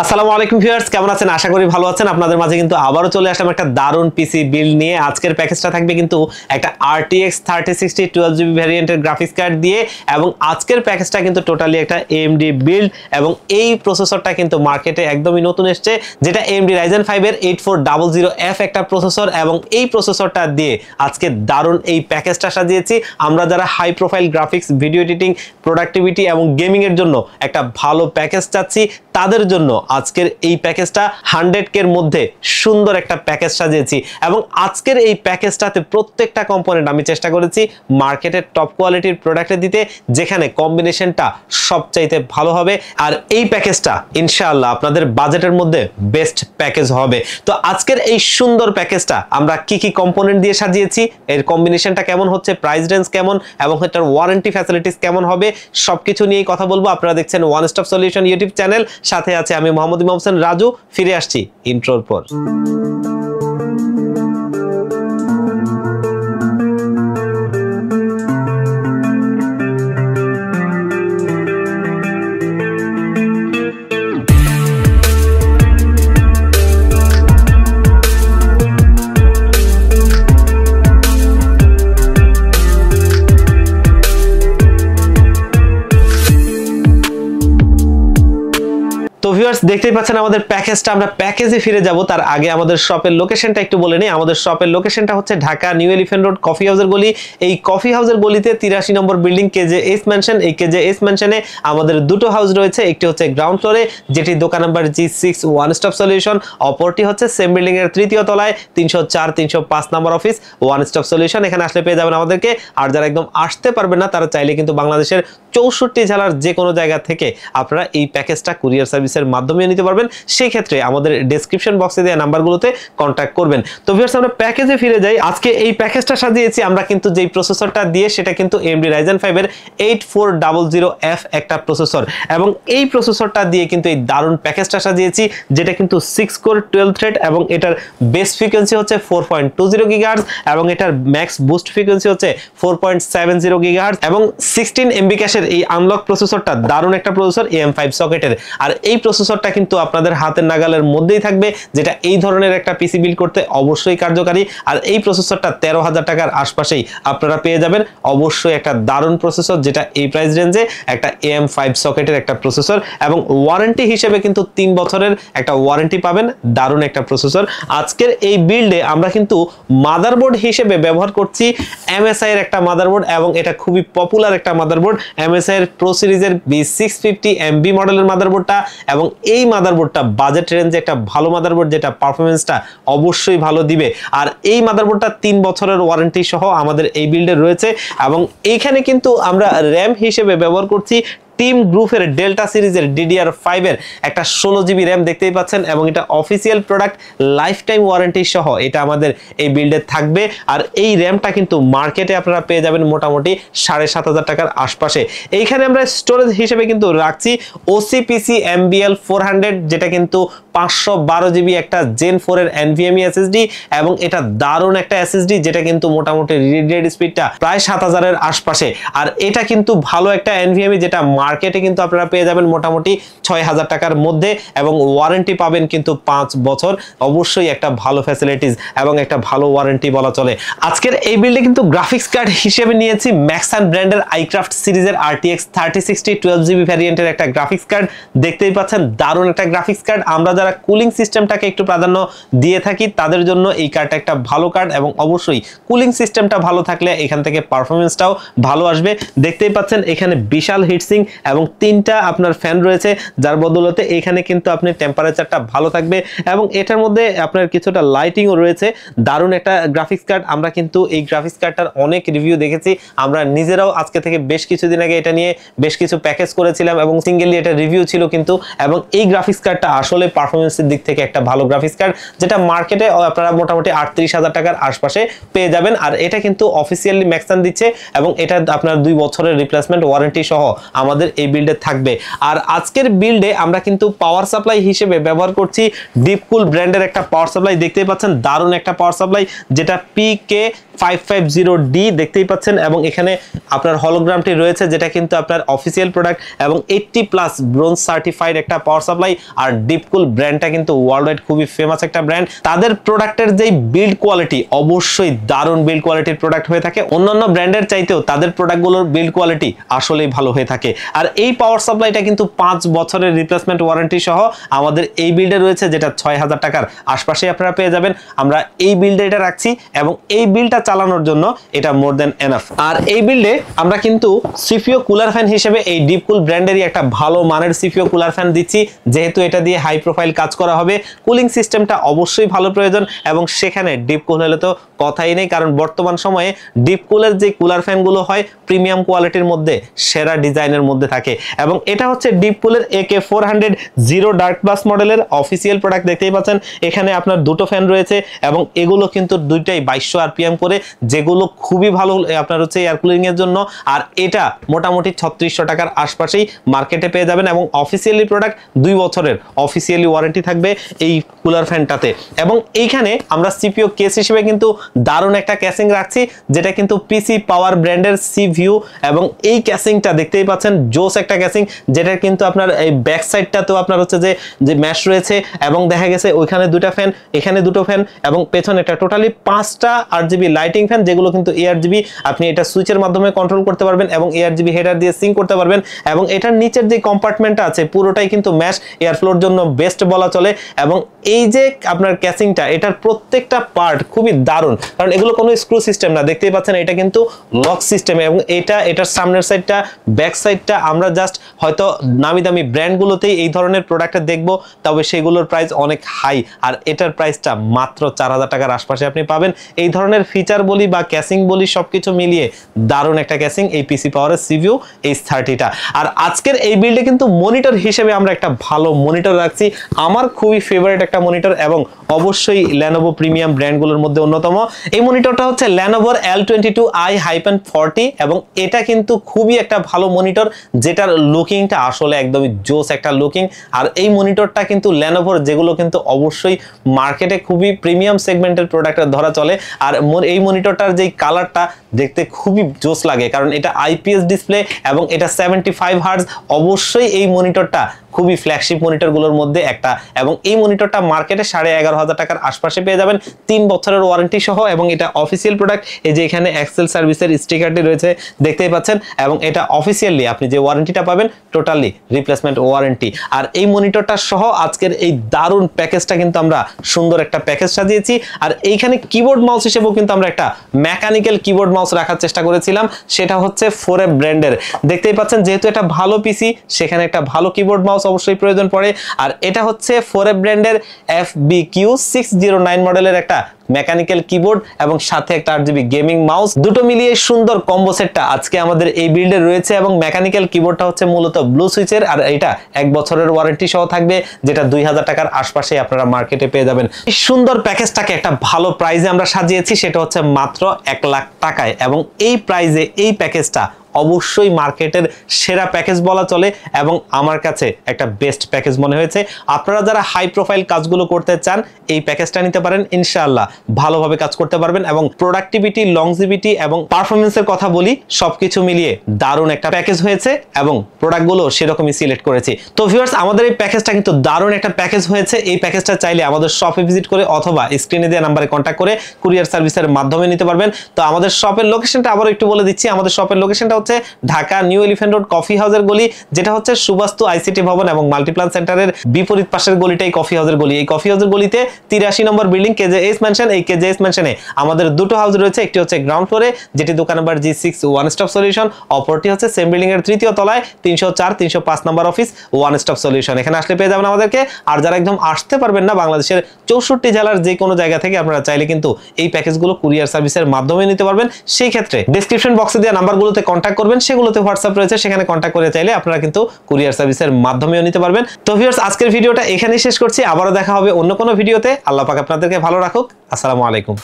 আসসালামু আলাইকুম ভিউয়ার্স, কেমন আছেন? আশা করি ভালো আছেন। আপনাদের মাঝে কিন্তু আবারও চলে আসলাম একটা দারুণ পিসি বিল্ড নিয়ে। আজকের প্যাকেজটা থাকবে কিন্তু একটা RTX 3060 12GB ভ্যারিয়েন্টের গ্রাফিক্স কার্ড দিয়ে, এবং আজকের প্যাকেজটা কিন্তু টোটালি একটা AMD বিল্ড, এবং এই প্রসেসরটা কিন্তু মার্কেটে একদমই নতুন এসেছে, যেটা AMD Ryzen 5 এর 8400F একটা প্রসেসর, এবং এই প্রসেসরটা দিয়ে আজকে দারুণ এই প্যাকেজটা সাজিয়েছি। আমরা যারা high profile graphics, video editing, productivity এবং গেমিং এর জন্য একটা ভালো প্যাকেজ চাচ্ছি, তাদের জন্য আজকের এই প্যাকেজটা 100K এর মধ্যে সুন্দর একটা প্যাকেজ সাজিয়েছি। এবং আজকের এই প্যাকেজটাতে প্রত্যেকটা কম্পোনেন্ট আমি চেষ্টা করেছি মার্কেটের টপ কোয়ালিটির প্রোডাক্টে দিতে, যেখানে কম্বিনেশনটা সবচাইতে ভালো হবে। আর এই প্যাকেজটা ইনশাআল্লাহ আপনাদের বাজেটের মধ্যে বেস্ট প্যাকেজ হবে। তো আজকের এই সুন্দর প্যাকেজটা আমরা কি কি কম্পোনেন্ট দিয়ে সাজিয়েছি, এর কম্বিনেশনটা কেমন হচ্ছে, প্রাইস রেঞ্জ কেমন, এবং এটার ওয়ারেন্টি ফ্যাসিলিটিস কেমন হবে, সবকিছু নিয়েই কথা বলবো। আপনারা দেখছেন one stop solution YouTube channel, সাথে আছে আমি মোহাম্মদ ইমাম হোসেন রাজু। ফিরে আসছি ইন্ট্রোর পর। তো ভিউয়ার্স, দেখতেই পাচ্ছেন আমাদের প্যাকেজটা। আমরা প্যাকেজে ফিরে যাব তার আগে আমাদের শপের লোকেশনটা একটু বলে নিই। আমাদের শপের লোকেশনটা হচ্ছে Dhaka new elephant road coffee হাউসের গলি। এই কফি হাউসের গলিতে 83 নম্বর বিল্ডিং KJS ম্যানশন। এই KJS ম্যানশনে আমাদের দুটো হাউস রয়েছে, একটি হচ্ছে গ্রাউন্ড ফ্লোরে যেটি দোকান number G6 one stop solution, অপরটি হচ্ছে সেম বিল্ডিং এর তৃতীয় তলায় 304-305 নম্বর অফিস ওয়ান স্টপ সলিউশন। এখানে আসলে পেয়ে যাবেন আমাদেরকে। আর যারা একদম আসতে পারবেন না, তারা চাইলে কিন্তু বাংলাদেশের 64 জেলার যে কোনো জায়গা থেকে আপনারা এই প্যাকেজটা কুরিয়ার সার্ভিসের মাধ্যমে নিতে পারবেন। সেই ক্ষেত্রে আমাদের ডেসক্রিপশন বক্সে দেওয়া নাম্বারগুলোতে কন্ট্যাক্ট করবেন। তো ভিউয়ার্স, আমরা প্যাকেজে ফিরে যাই। আজকে এই প্যাকেজটা সাজিয়েছি আমরা কিন্তু যেই প্রসেসরটা দিয়ে, সেটা কিন্তু AMD Ryzen 5 এর 8400F একটা প্রসেসর, এবং এই প্রসেসরটা দিয়ে কিন্তু এই দারুণ প্যাকেজটা সাজিয়েছি, যেটা কিন্তু 6 কোর 12 থ্রেড, এবং এটার বেস ফ্রিকোয়েন্সি হচ্ছে 4.20 GHz, এবং এটার ম্যাক্স বুস্ট ফ্রিকোয়েন্সি হচ্ছে 4.70 GHz, এবং 16 MB ক্যাশের এই আনলক প্রসেসরটা দারুণ একটা প্রসেসর AM5 সকেটের। আর এই প্রসেসরটা কিন্তু আপনাদের হাতের নাগালের মধ্যেই থাকবে, যেটা এই ধরনের একটা পিসি বিল্ড করতে অবশ্যই কার্যকারী। আর এই প্রসেসরটা 13,000 টাকার আশপাশেই আপনারা পেয়ে যাবেন। অবশ্যই একটা দারুণ প্রসেসর, যেটা এই প্রাইস রেঞ্জে একটা AM5 সকেটের একটা প্রসেসর, এবং ওয়ারেন্টি হিসেবে কিন্তু 3 বছরের একটা ওয়ারেন্টি পাবেন। দারুণ একটা প্রসেসর। আজকের এই বিল্ডে আমরা কিন্তু মাদারবোর্ড হিসেবে ব্যবহার করছি MSI এর একটা মাদারবোর্ড, এবং এটা খুবই পপুলার একটা মাদারবোর্ড, MSI এর প্রো সিরিজের B650MB মডেলের মাদারবোর্ডটা। এবং এই মাদারবোর্ডটা বাজেট রেঞ্জে একটা ভালো মাদারবোর্ড, যেটা পারফরমেন্সটা অবশ্যই ভালো দিবে। আর এই মাদারবোর্ডটা 3 বছরের ওয়ারেন্টি সহ আমাদের এই বিল্ডে রয়েছে, এবং এইখানে কিন্তু আমরা র্যাম হিসেবে ব্যবহার করছি টিম গ্রুপের ডেল্টা সিরিজের DDR5 এর একটা 16GB র্যাম দেখতেই পাচ্ছেন, এবং এটা official product, life time warranty সহ এটা আমাদের এই বিল্ডে থাকবে। আর এই র্যামটা কিন্তু মার্কেটে আপনারা পেয়ে যাবেন মোটামুটি 7,500 টাকার আশপাশে। এইখানে আমরা স্টোরেজ হিসেবে কিন্তু রাখছি OCPC MBL 400, যেটা কিন্তু 512GB একটা Gen 4 এর NVMe SSD, এবং এটা দারুণ একটা SSD, যেটা কিন্তু মোটামুটি রিড রেট স্পিডটা প্রায় 7000 এর আশপাশে। আর এটা কিন্তু ভালো একটা NVMe, যেটা মার্কেটে কিন্তু আপনারা পেয়ে যাবেন মোটামুটি 6,000 টাকার মধ্যে, এবং ওয়ারেন্টি পাবেন কিন্তু 5 বছর। অবশ্যই একটা ভালো ফ্যাসিলিটিস এবং একটা ভালো ওয়ারেন্টি বলা চলে। আজকের এই বিল্ডে কিন্তু গ্রাফিক্স কার্ড হিসেবে নিয়েছি ম্যাক্সান ব্র্যান্ডের iCraft সিরিজের RTX 3060 12GB ভ্যারিয়েন্টের একটা গ্রাফিক্স কার্ড। দেখতেই পাচ্ছেন দারুণ একটা গ্রাফিক্স কার্ড। আমরা যারা কুলিং সিস্টেমটাকে একটু প্রাধান্য দিয়ে থাকি, তাদের জন্য এই কার্ডটা একটা ভালো কার্ড, এবং অবশ্যই কুলিং সিস্টেমটা ভালো থাকলে এখান থেকে পারফরমেন্সটাও ভালো আসবে। দেখতেই পাচ্ছেন এখানে বিশাল হিটসিং এবং 3টা আপনার ফ্যান রয়েছে, যার বদলতে এখানে কিন্তু আপনি টেম্পারেচারটা ভালো থাকবে, এবং এটার মধ্যে আপনার কিছুটা লাইটিংও রয়েছে। দারুণ একটা গ্রাফিক্স কার্ড। আমরা কিন্তু এই গ্রাফিক্স কার্ডটার অনেক রিভিউ দেখেছি, আমরা নিজেরাও আজকে থেকে বেশ কিছুদিন আগে এটা নিয়ে বেশ কিছু প্যাকেজ করেছিলাম, এবং সিঙ্গেলি এটা রিভিউ ছিল কিন্তু। এবং এই গ্রাফিক্স কার্ডটা আসলে পারফরমেন্সের দিক থেকে একটা ভালো গ্রাফিক্স কার্ড, যেটা মার্কেটে আপনারা মোটামুটি 38,000 টাকার আশপাশে পেয়ে যাবেন। আর এটা কিন্তু অফিসিয়ালি ম্যাক্সান দিচ্ছে, এবং এটা আপনার 2 বছরের রিপ্লেসমেন্ট ওয়ারেন্টি সহ আমাদের আমাদের এই বিল্ডে থাকবে। আর আজকের বিল্ডে আমরা কিন্তু পাওয়ার সাপ্লাই হিসেবে ব্যবহার করছি ডিপকুল ব্র্যান্ডের একটা পাওয়ার সাপ্লাই। দেখতেই পাচ্ছেন দারুণ একটা পাওয়ার সাপ্লাই, যেটা PK550D দেখতেই পাচ্ছেন, এবং এখানে আপনার হলোগ্রামটি রয়েছে, যেটা কিন্তু আপনার অফিসিয়াল প্রোডাক্ট এবং 80+ ব্রোঞ্জ সার্টিফাইড একটা পাওয়ার সাপ্লাই। আর ডিপকুল ব্র্যান্ডটা কিন্তু ওয়ার্ল্ড ওয়াইড খুবই ফেমাস একটা ব্র্যান্ড। তাদের প্রোডাক্টের যেই বিল্ড কোয়ালিটি অবশ্যই দারুণ বিল্ড কোয়ালিটির প্রোডাক্ট হয়ে থাকে, অন্যান্য ব্র্যান্ডের চাইতেও তাদের প্রোডাক্টগুলোর বিল্ড কোয়ালিটি আসলেই ভালো হয়ে থাকে। আর এই পাওয়ার সাপ্লাইটা কিন্তু 5 বছরের রিপ্লেসমেন্ট ওয়ারেন্টি সহ আমাদের এই বিল্ডে রয়েছে, যেটা 6000 টাকার আশপাশে আপনারা পেয়ে যাবেন। আমরা এই বিল্ডে এটা রাখছি এবং এই বিলটা চালানোর জন্য এটা মোর দেন এনাফ। আর এই বিল্ডে আমরা কিন্তু সিপিও কুলার ফ্যান হিসেবে এই ডিপকুল ব্র্যান্ডেরই একটা ভালো মানের সিপিও কুলার ফ্যান দিচ্ছি, যেহেতু এটা দিয়ে হাই প্রোফাইল কাজ করা হবে। কুলিং সিস্টেমটা অবশ্যই ভালো প্রয়োজন, এবং সেখানে ডিপকুল হলে তো কথাই নেই, কারণ বর্তমান সময়ে ডিপকুলের যে কুলার ফ্যানগুলো হয় প্রিমিয়াম কোয়ালিটির মধ্যে সেরা ডিজাইনের মধ্যে থাকে। এবং এটা হচ্ছে ডিপকুলের AK400 জিরো ডার্ক প্লাস মডেলের অফিসিয়াল প্রোডাক্ট। দেখতেই পাচ্ছেন এখানে আপনার দুটো ফ্যান রয়েছে, এবং এগুলো কিন্তু দুইটাই 2200 RPM করে, যেগুলো খুবই ভালো আপনার হচ্ছে এয়ার কুলিং এর জন্য। আর এটা মোটামুটি 3600 টাকার আশপাশেই মার্কেটে পেয়ে যাবেন, এবং অফিসিয়ালি প্রোডাক্ট 2 বছরের অফিসিয়ালি ওয়ারেন্টি থাকবে এই কুলার ফ্যানটাতে। এবং এইখানে আমরা সিপিও কেস হিসেবে কিন্তু দারুণ একটা ক্যাসিং রাখছি, যেটা কিন্তু পিসি পাওয়ার ব্র্যান্ডের সিভিউ, এবং এই ক্যাসিংটা দেখতেই পাচ্ছেন জোস একটা ক্যাসিং, যেটা কিন্তু আপনার এই ব্যাক সাইডটাতেও আপনার হচ্ছে যে ম্যাশ রয়েছে, এবং দেখা গেছে ওইখানে দুটো ফ্যান, এখানে দুটো ফ্যান, এবং পেছনে একটা টোটালি 5টা RGB লাইটিং ফ্যান, যেগুলো কিন্তু ARGB আপনি এটা সুইচের মাধ্যমে কন্ট্রোল করতে পারবেন, এবং ARGB হেডার দিয়ে সিঙ্ক করতে পারবেন। এবং এটার নিচের যে কম্পার্টমেন্টটা আছে পুরোটাই কিন্তু ম্যাশ, এয়ারফ্লোর জন্য বেস্ট বলা চলে। এবং এই যে আপনার ক্যাসিংটা, এটার প্রত্যেকটা পার্ট খুবই দারুণ, কারণ এগুলো কোনো স্ক্রু সিস্টেম না, দেখতেই পাচ্ছেন এটা কিন্তু লক সিস্টেম। এবং এটার সামনের সাইডটা, ব্যাক সাইডটা আমরা জাস্ট হয়তো নামি দামি ব্র্যান্ডগুলোতেই এই ধরনের প্রোডাক্টে দেখবো, তবে সেগুলোর প্রাইস অনেক হাই, আর এটার প্রাইসটা মাত্র 4000 টাকার আশপাশে আপনি পাবেন। এই ধরনের ফিচার বলি বা ক্যাসিং বলি সবকিছু মিলিয়ে দারুণ একটা ক্যাসিং এই পিসি পাওয়ারের সিভিউ H30টা। আর আজকের এই বিল্ডে কিন্তু মনিটর হিসেবে আমরা একটা ভালো মনিটর রাখছি, আমার খুবই ফেভারিট একটা মনিটর, এবং অবশ্যই Lenovo প্রিমিয়াম ব্র্যান্ডগুলোর মধ্যে অন্যতম। এই মনিটরটা হচ্ছে Lenovo L22i-40, এবং এটা কিন্তু খুবই একটা ভালো মনিটর, যেটার লুকিংটা আসলে একদমই জোস একটা লুকিং। আর এই মনিটরটা কিন্তু Lenovoর যেগুলো কিন্তু অবশ্যই মার্কেটে খুবই প্রিমিয়াম সেগমেন্টের প্রোডাক্টের ধরা চলে। আর এই মনিটরটার যেই কালারটা দেখতে খুবই জোস লাগে, কারণ এটা IPS ডিসপ্লে এবং এটা 75 হার্জ। অবশ্যই এই মনিটরটা খুবই ফ্ল্যাগশিপ মনিটরগুলোর মধ্যে একটা, এবং এই মনিটরটা মার্কেটে 11500 টাকার আশপাশে পেয়ে যাবেন 3 বছরের ওয়ারেন্টি সহ। এবং এটা অফিসিয়াল প্রোডাক্ট, এই যে এখানে এক্সেল সার্ভিসের স্টিকারটি রয়েছে দেখতেই পাচ্ছেন, এবং এটা অফিসিয়ালি আপনি যে ওয়ারেন্টিটা পাবেন টোটালি রিপ্লেসমেন্ট ওয়ারেন্টি। আর এই মনিটরটা সহ আজকের এই দারুণ প্যাকেজটা কিন্তু আমরা সুন্দর একটা প্যাকেজ সাজিয়েছি। আর এইখানে কিবোর্ড মাউস হিসেবেও কিন্তু আমরা একটা মেকানিক্যাল কিবোর্ড মাউস রাখার চেষ্টা করেছিলাম, সেটা হচ্ছে 4F ব্র্যান্ডের। দেখতেই পাচ্ছেন যেহেতু এটা ভালো পিসি, সেখানে একটা ভালো কিবোর্ড মাউস অবশ্যই প্রয়োজন পড়ে। আর এটা হচ্ছে 4F ব্র্যান্ডের FBQ609 মডেলের একটা মেকানিক্যাল কিবোর্ড, এবং সাথে একটা RGB গেমিং মাউস, দুটো মিলিয়ে সুন্দর কম্বো সেটটা আজকে আমাদের এই বিল্ডে রয়েছে। এবং মেকানিক্যাল কিবোর্ডটা হচ্ছে মূলত ব্লু সুইচের, আর এটা 1 বছরের ওয়ারেন্টি সহ থাকবে, যেটা 2000 টাকার আশপাশে আপনারা মার্কেটে পেয়ে যাবেন। এই সুন্দর প্যাকেজটাকে একটা ভালো প্রাইজে আমরা সাজিয়েছি, সেটা হচ্ছে মাত্র 1 লাখ টাকায়। এবং এই প্রাইজে এই প্যাকেজটা অবশ্যই মার্কেটের সেরা প্যাকেজ বলা চলে, এবং আমার কাছে একটা বেস্ট প্যাকেজ মনে হয়েছে। আপনারা যারা হাই প্রোফাইল কাজগুলো করতে চান এই প্যাকেজটা নিতে পারেন, ইনশাআল্লাহ ভালোভাবে কাজ করতে পারবেন। এবং প্রোডাক্টিভিটি, লংজিভিটি এবং পারফরমেন্সের কথা বলি, সবকিছু মিলিয়ে দারুণ একটা প্যাকেজ হয়েছে, এবং প্রোডাক্টগুলো সেরকমই সিলেক্ট করেছি। তো ভিউয়ার্স, আমাদের এই প্যাকেজটা কিন্তু দারুণ একটা প্যাকেজ হয়েছে। এই প্যাকেজটা চাইলে আমাদের শপে ভিজিট করে অথবা স্ক্রিনে দেওয়া নাম্বারে কন্ট্যাক্ট করে কুরিয়ার সার্ভিসের মাধ্যমে নিতে পারবেন। তো আমাদের শপের লোকেশনটা আবার একটু বলে দিচ্ছি। আমাদের শপের লোকেশনটা হচ্ছে Dhaka new elephant road coffee হাউসের গলি, যেটা হচ্ছে সুবাস্তু আইসিটি ভবন এবং মাল্টিপ্লান সেন্টারের বিপরীত পাশের গলিটাই কফি হাউসের গলি। এই কফি হাউসের গলিতে 83 নম্বর বিল্ডিং KJS ম্যানশন। এই KJS ম্যানশনে আমাদের দুটো হাউস রয়েছে, একটি হচ্ছে গ্রাউন্ড ফ্লোরে, যেটি দোকান number G6 one stop solution, অপরটি হচ্ছে সেম বিল্ডিং এর 3য় তলায় 304 305 নম্বর অফিস ওয়ান স্টপ সলিউশন। এখানে আসলে পেয়ে যাবেন আমাদেরকে। আর যারা একদম আসতে পারবেন না, বাংলাদেশের 64 জেলার যে কোনো জায়গা থেকে আপনারা চাইলে কিন্তু এই প্যাকেজগুলো কুরিয়ার সার্ভিসের মাধ্যমে নিতে পারবেন। সেই ক্ষেত্রে ডেসক্রিপশন বক্সে দেওয়া নাম্বারগুলোতে কন্ট্যাক্ট করবেন, সেগুলোতে হোয়াটসঅ্যাপ রয়েছে, সেখানে কন্ট্যাক্ট করে চাইলে আপনারা কিন্তু কুরিয়ার সার্ভিসের মাধ্যমেও নিতে পারবেন। তো ভিউয়ার্স, আজকের ভিডিওটা এখানেই শেষ করছি। আবারও দেখা হবে অন্য কোনো ভিডিওতে। আল্লাহ পাক আপনাদেরকে ভালো রাখুক। আসসালামু আলাইকুম।